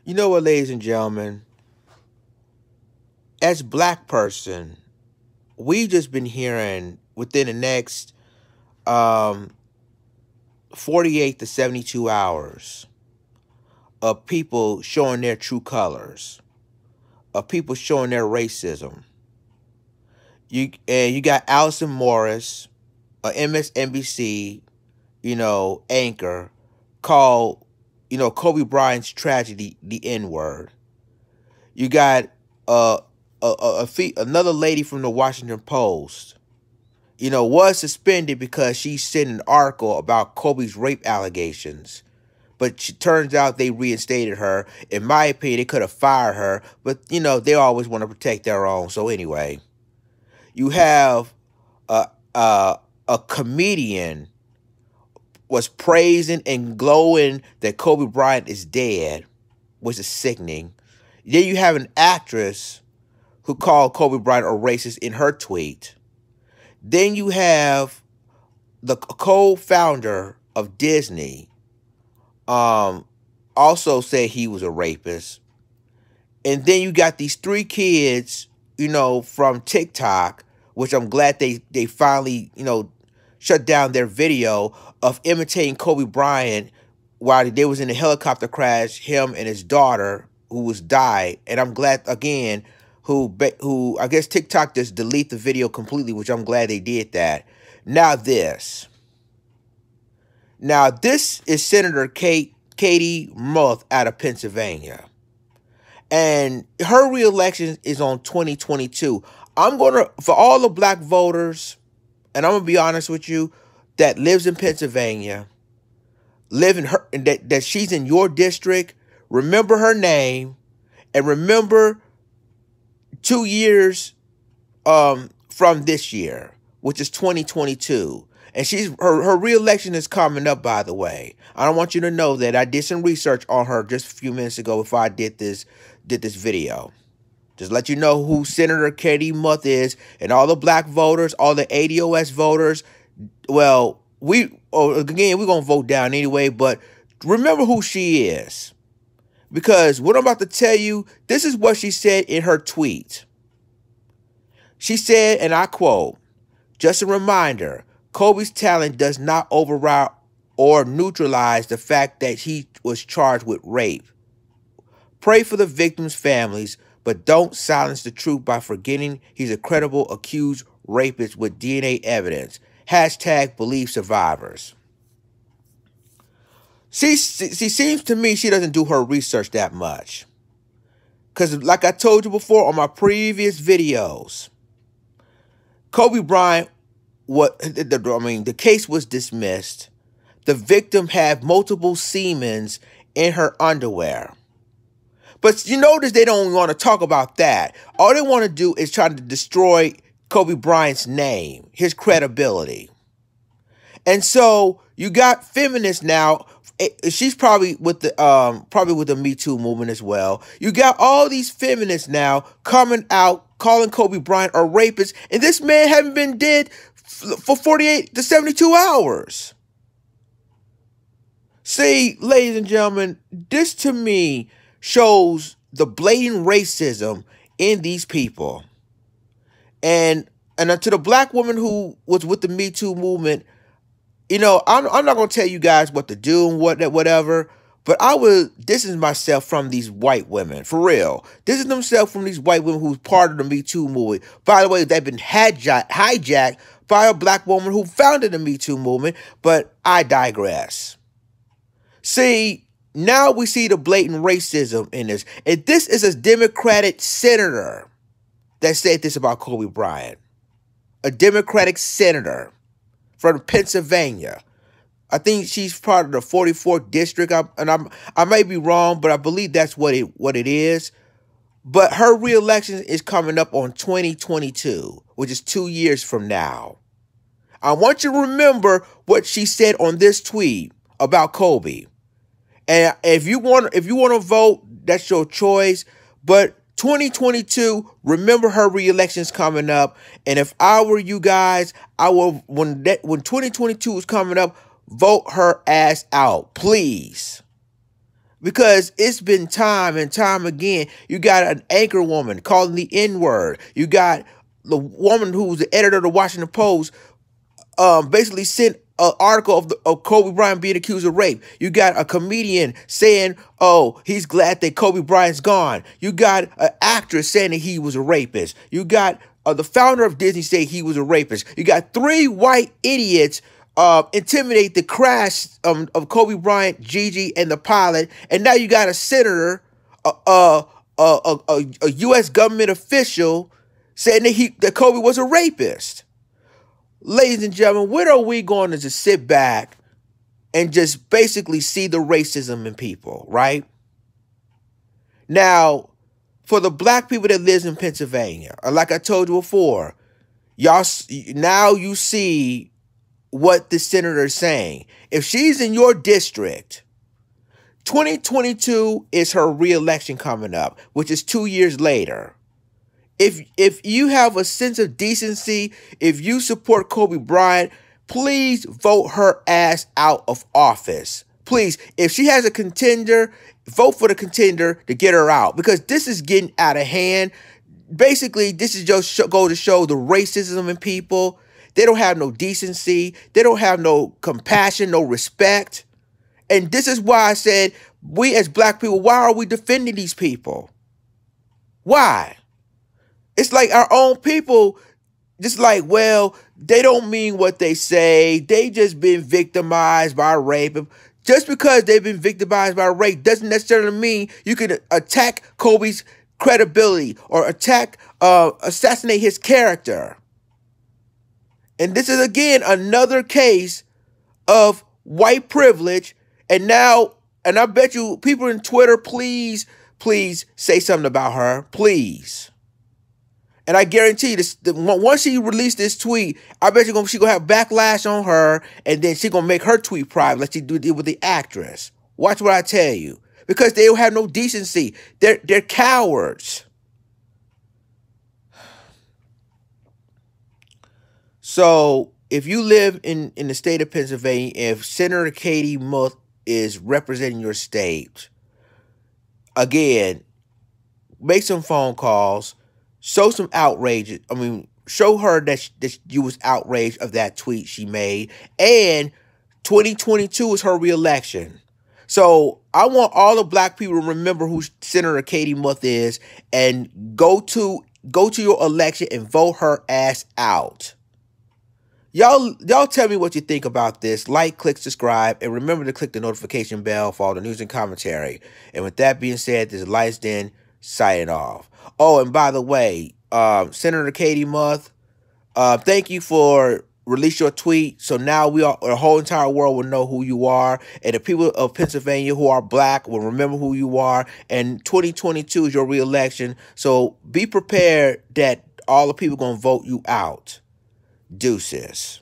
You know what, ladies and gentlemen? As black person, we've just been hearing within the next 48 to 72 hours of people showing their true colors, of people showing their racism. You got Allison Morris, a MSNBC, anchor, called, Kobe Bryant's tragedy the N-word. You got another lady from the Washington Post, was suspended because she sent an article about Kobe's rape allegations. But she turns out they reinstated her. In my opinion, they could have fired her. But, they always want to protect their own. So anyway, you have a comedian was praising and glowing that Kobe Bryant is dead, which is sickening. Then you have an actress who called Kobe Bryant a racist in her tweet. Then you have the co-founder of Disney also said he was a rapist. And then you got these three kids, from TikTok, which I'm glad they finally, shut down their video of imitating Kobe Bryant while they was in a helicopter crash, him and his daughter who was died. And I'm glad, again, who I guess TikTok just delete the video completely, which I'm glad they did that. Now this is Senator Katie Muth out of Pennsylvania. And her reelection is on 2022. For all the black voters, and I'm going to be honest with you, that lives in Pennsylvania, that she's in your district, remember her name, and remember 2 years from this year, which is 2022. And her reelection is coming up, by the way. I don't want you to know that I did some research on her just a few minutes ago before I did this video. Just let you know who Senator Katie Muth is, and all the black voters, all the ADOS voters. Well, we're going to vote down anyway, but remember who she is. Because what I'm about to tell you, this is what she said in her tweet. She said, and I quote, "Just a reminder, Kobe's talent does not override or neutralize the fact that he was charged with rape. Pray for the victims' families, but don't silence the truth by forgetting he's a credible accused rapist with DNA evidence. Hashtag believe survivors." She seems to me she doesn't do her research that much. Because like I told you before on my previous videos, Kobe Bryant, the case was dismissed. The victim had multiple semens in her underwear. But you notice they don't want to talk about that. All they want to do is try to destroy Kobe Bryant's name, his credibility. And so you got feminists now. She's probably with the Me Too movement as well. You got all these feminists now coming out calling Kobe Bryant a rapist, and this man hasn't been dead for 48 to 72 hours. See, ladies and gentlemen, this to me shows the blatant racism in these people. And to the black woman who was with the Me Too movement, I'm not going to tell you guys what to do and whatever, but I will distance myself from these white women, for real. Distance themselves from these white women who's part of the Me Too movement. By the way, they've been hijacked by a black woman who founded the Me Too movement, but I digress. See, now we see the blatant racism in this. And this is a Democratic senator that said this about Kobe Bryant. A Democratic senator from Pennsylvania. I think she's part of the 44th district, I may be wrong, but I believe that's what it is. But her reelection is coming up on 2022, which is 2 years from now. I want you to remember what she said on this tweet about Kobe. And if you want to vote, that's your choice. But 2022, remember her reelection's coming up. And if I were you guys, I will, when 2022 is coming up, vote her ass out, please. Because it's been time and time again. You got an anchor woman calling the N-word. You got the woman who's the editor of the Washington Post basically sent an article of Kobe Bryant being accused of rape. You got a comedian saying, oh, he's glad that Kobe Bryant's gone. You got an actress saying that he was a rapist. You got the founder of Disney saying he was a rapist. You got 3 white idiots intimidate the crash of Kobe Bryant, Gigi, and the pilot. And now you got a senator, a U.S. government official saying that Kobe was a rapist. Ladies and gentlemen, when are we going to just sit back and just basically see the racism in people, right? Now, for the black people that lives in Pennsylvania, like I told you before, now you see what the senator is saying. If she's in your district, 2022 is her re-election coming up, which is 2 years later. If you have a sense of decency, if you support Kobe Bryant, please vote her ass out of office. Please, if she has a contender, vote for the contender to get her out, because this is getting out of hand. Basically, this is just go to show the racism in people. They don't have no decency. They don't have no compassion, no respect. And this is why I said, we as black people, why are we defending these people? Why? It's like our own people, just like, well, they don't mean what they say. They just been victimized by rape. Just because they've been victimized by rape doesn't necessarily mean you can attack Kobe's credibility or assassinate his character. And this is, again, another case of white privilege. And now, and I bet you people in Twitter, please say something about her, please. And I guarantee you, this, once she released this tweet, I bet you she's going to have backlash on her, and then she's going to make her tweet private like she did with the actress. Watch what I tell you. Because they don't have no decency. They're cowards. So, if you live in the state of Pennsylvania, if Senator Katie Muth is representing your state, again, make some phone calls. Show some outrage. I mean, show her that you was outraged of that tweet she made. And 2022 is her reelection. So I want all the black people to remember who Senator Katie Muth is and go to your election and vote her ass out. Y'all tell me what you think about this. Like, click, subscribe, and remember to click the notification bell for all the news and commentary. And with that being said, this is Lights Den signing off. Oh, and by the way, Senator Katie Muth, thank you for releasing your tweet. So now the whole entire world will know who you are. And the people of Pennsylvania who are black will remember who you are. And 2022 is your re-election. So be prepared that all the people going to vote you out. Deuces.